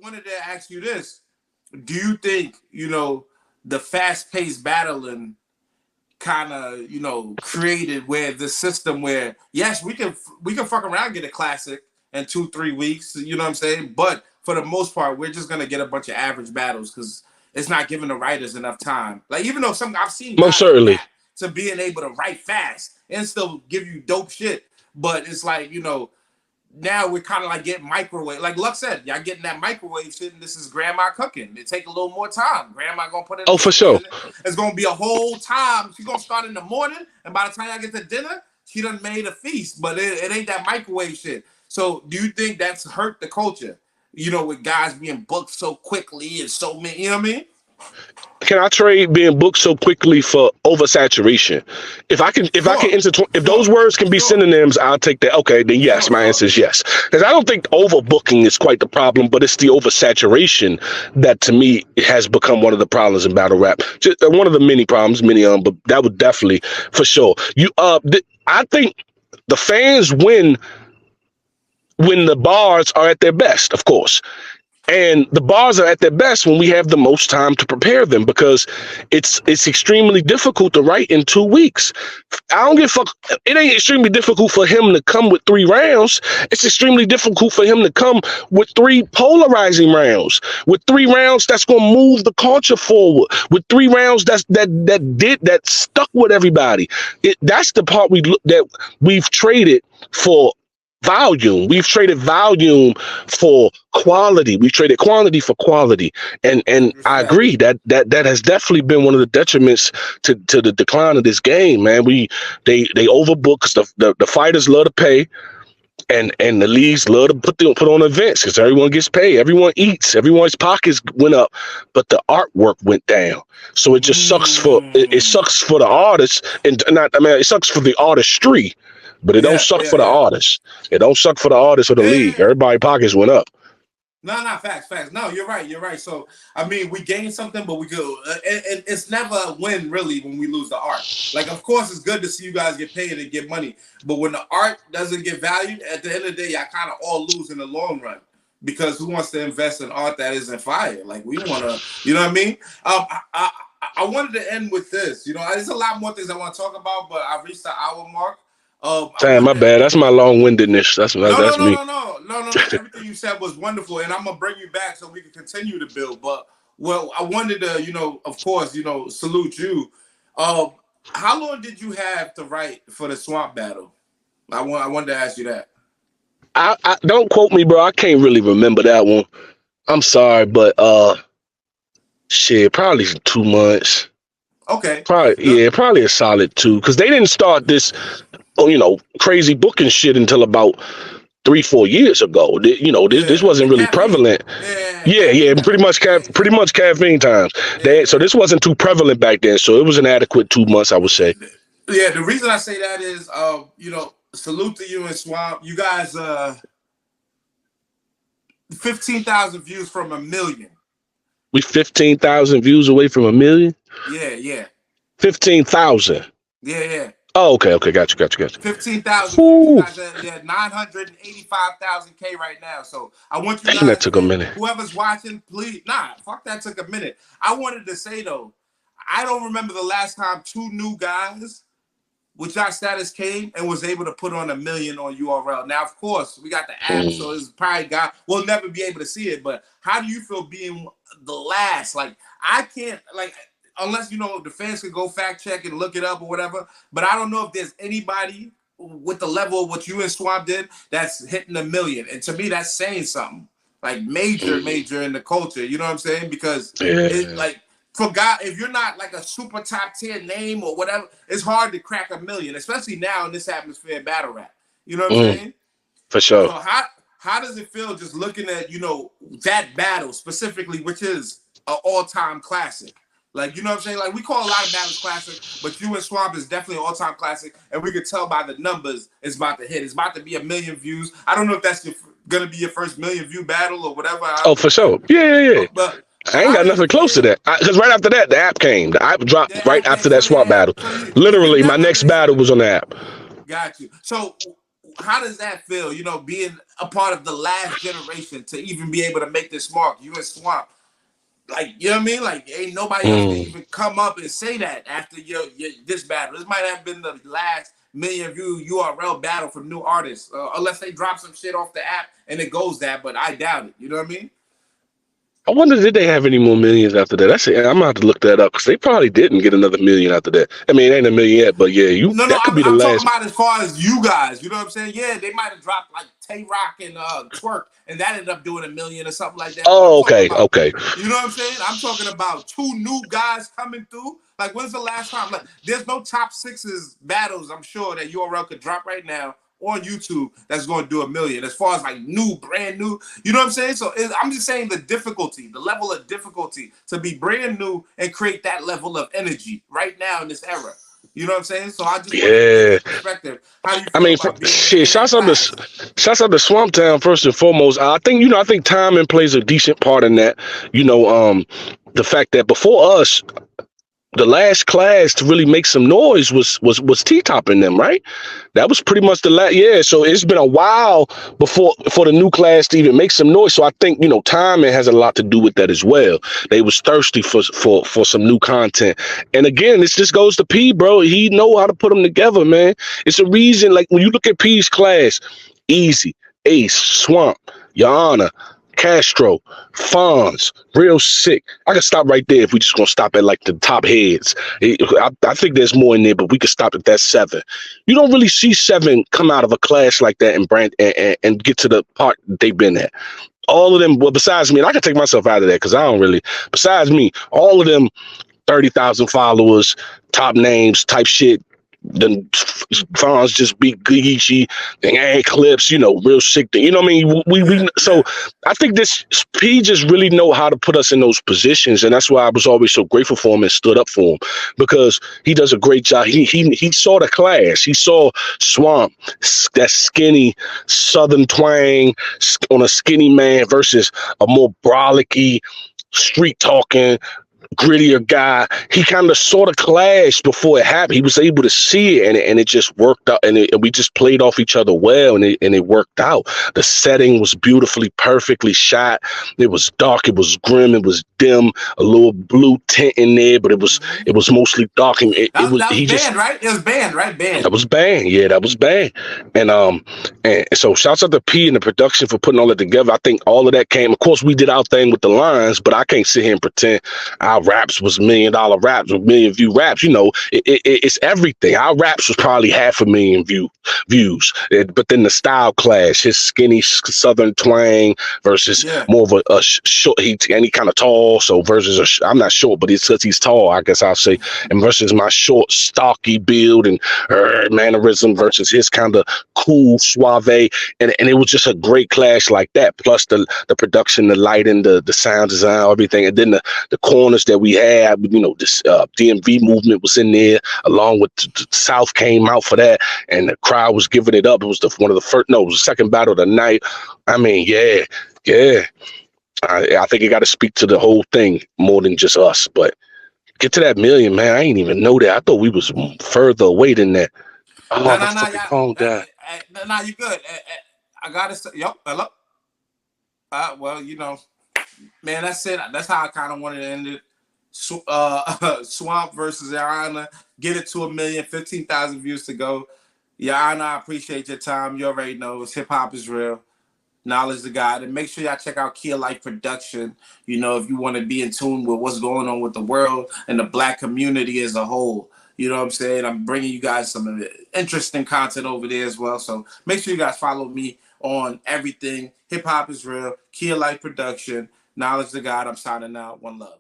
wanted to ask you this. Do you think, the fast-paced battling kind of, created where the system where, yes, we can fuck around and get a classic in 2-3 weeks, you know what I'm saying? But for the most part, we're just going to get a bunch of average battles because it's not giving the writers enough time. Like, even though I've seen most certainly to being able to write fast and still give you dope shit. But it's like, now we're kind of like getting microwave. Like Luck said, y'all getting that microwave shit, and this is grandma cooking. It take a little more time. Grandma gonna put it. Oh, for sure. It's gonna be a whole time. She's gonna start in the morning, and by the time y'all get to dinner, she done made a feast. But it ain't that microwave shit. So do you think that's hurt the culture? With guys being booked so quickly and so many, you know what I mean? Can I trade being booked so quickly for oversaturation? If those words can be synonyms, I'll take that. Okay, then yes, my answer is yes. Because I don't think overbooking is quite the problem, but it's the oversaturation that to me has become one of the problems in battle rap. Just one of the many problems, but that would definitely for sure. I think the fans win when the bars are at their best, of course. And the bars are at their best when we have the most time to prepare them, because it's extremely difficult to write in 2 weeks. I don't give a fuck. It ain't extremely difficult for him to come with 3 rounds. It's extremely difficult for him to come with 3 polarizing rounds, with 3 rounds that's going to move the culture forward, with 3 rounds that stuck with everybody. That's the part that we've traded for volume. We've traded volume for quality. We've traded quantity for quality. And I agree that has definitely been one of the detriments to the decline of this game, man. They overbook because the fighters love to pay, and the leagues love to put on events because everyone gets paid, everyone eats, everyone's pockets went up, but the artwork went down. So it just sucks for the artists, it sucks for the artistry. But it don't suck for the artists. It don't suck for the artists or the league. Everybody's pockets went up. No, facts. No, you're right. So, we gained something, but we go. It's never a win, really, when we lose the art. Like, of course, it's good to see you guys get paid and get money. But when the art doesn't get valued, at the end of the day, y'all kind of all lose in the long run. Because who wants to invest in art that isn't fire? Like, we want to, you know what I mean? I wanted to end with this. There's a lot more things I want to talk about, but I've reached the hour mark. Damn, my bad. That's my long-windedness. That's me. No. Everything you said was wonderful, and I'm gonna bring you back so we can continue to build. But I wanted to, of course, salute you. How long did you have to write for the Swamp Battle? I wanted to ask you that. I don't quote me, bro. I can't really remember that one. I'm sorry, but probably 2 months. Okay. Probably a solid 2, because they didn't start this, crazy booking shit until about 3-4 years ago. This wasn't really prevalent. Yeah, pretty much caffeine times. So this wasn't too prevalent back then. So it was an adequate 2 months, I would say. Yeah, the reason I say that is, salute to you and Swamp. You guys, 15,000 views from 1 million. We 15,000 views away from 1 million? Yeah. 15,000. Yeah. Oh, okay. Got you. 15,000. You guys are 985,000 K right now. So I want you guys. That took a minute. Whoever's watching, please. Fuck that took a minute. I wanted to say though, I don't remember the last time 2 new guys with your status came and was able to put on 1 million on URL. Now, of course, we got the app, so it's probably we'll never be able to see it. But how do you feel being the last? Like, I can't unless the fans could go fact check and look it up or whatever. But I don't know if there's anybody with the level of what you and Swamp did that's hitting 1 million. And to me, that's saying something like major in the culture. You know what I'm saying? Because it's like, for God, if you're not like a super top tier name or whatever, it's hard to crack 1 million, especially now in this atmosphere of battle rap. You know what I'm saying? For sure. So how does it feel just looking at that battle specifically, which is an all-time classic? Like, you know what I'm saying? Like, we call a lot of battles classic, but you and Swamp is definitely an all-time classic, and we could tell by the numbers it's about to hit. It's about to be 1 million views. I don't know if that's gonna be your first 1 million view battle or whatever. For sure. Yeah. But I ain't got nothing close to that. Because right after that, the app came. The app dropped right after that Swamp battle. Literally, my next battle was on the app. Got you. So how does that feel? You know, being a part of the last generation to even be able to make this mark. You and Swamp, like, you know what I mean? Like, ain't nobody else can even come up and say that after your this battle. This might have been the last million view URL battle for new artists, unless they drop some shit off the app and it goes that. But I doubt it. You know what I mean? I wonder, did they have any more millions after that? I'm gonna have to look that up because they probably didn't get another million after that. I mean, it ain't a million yet, but yeah, No, that could be the I'm talking last. about as far as you guys. You know what I'm saying? Yeah, they might have dropped like Tay Rock and Twerk, and that ended up doing $1 million or something like that. Oh, okay, okay. You know what I'm saying? I'm talking about 2 new guys coming through. Like, when's the last time? Like, there's no top 6s battles, I'm sure, that URL could drop right now on YouTube that's going to do $1 million. As far as like new, brand new, you know what I'm saying? So I'm just saying the difficulty, the level of difficulty to be brand new and create that level of energy right now in this era. You know what I'm saying? So I just want to get your perspective. How you feel about being shit, shouts out to Swamp Town first and foremost. I think timing plays a decent part in that. The fact that before us, the last class to really make some noise was T-Top in them, right? That was pretty much the last. Yeah, so it's been a while for the new class to even make some noise. So I think, timing has a lot to do with that as well. They was thirsty for some new content. And again, this just goes to P, bro. He know how to put them together, man. It's a reason, like when you look at P's class, Easy, Ace, Swamp, Yana, Castro, Fonz, Real Sick. I could stop right there if we just gonna stop at like the top heads. I think there's more in there, but we could stop at that 7. You don't really see 7 come out of a class like that and get to the part they've been at. All of them, well, besides me, and I can take myself out of that because I don't really. Besides me, all of them, 30,000 followers, top names, type shit. Then Fonz just beat Geechee and Clips, Real Sick. You know what I mean? So I think this P just really know how to put us in those positions, and that's why I was always so grateful for him and stood up for him because he does a great job. He saw the class. He saw Swamp, that skinny Southern twang on a skinny man versus a more brolicky, street talking, grittier guy. He kind of saw the clash before it happened. He was able to see it, and it just worked out. And we just played off each other well, and it worked out. The setting was beautifully, perfectly shot. It was dark. It was grim. It was dim. A little blue tint in there, but it was mostly dark. And that was banned, right? It was banned, right? Banned. That was banned. Yeah, that was banned. And so shouts out to P and the production for putting all that together. I think all of that came. Of course, we did our thing with the lines, but I can't sit here and pretend our raps was $1 million raps or 1 million view raps. It's everything. Our raps was probably 500,000 views. But then the style clash, his skinny Southern twang versus more of a short. He kind of tall, so versus I'm not short, but it's because he's tall, I guess I'll say, and versus my short, stocky build and mannerism versus his kind of cool, suave, and it was just a great clash like that. Plus the production, the lighting, the sound design, everything, and then the corners that we had, this DMV movement was in there, along with the South came out for that, and the crowd was giving it up. It was it was the second battle of the night. I mean, yeah. I think it got to speak to the whole thing more than just us, but get to that 1 million, man. I ain't even know that. I thought we was further away than that. Oh, phone guy. Nah, you good. I gotta say, hello. Well, man, that's it. That's how I kind of wanted to end it. Swamp versus Yana. Get it to 1 million, 15,000 views to go. Yana, I appreciate your time. You already know it's hip hop is real. Knowledge to God. And make sure y'all check out Kia Life Production. If you want to be in tune with what's going on with the world and the Black community as a whole. You know what I'm saying? I'm bringing you guys some interesting content over there as well. So make sure you guys follow me on everything. Hip Hop is Real, Kia Life Production, Knowledge to God. I'm signing out. One love.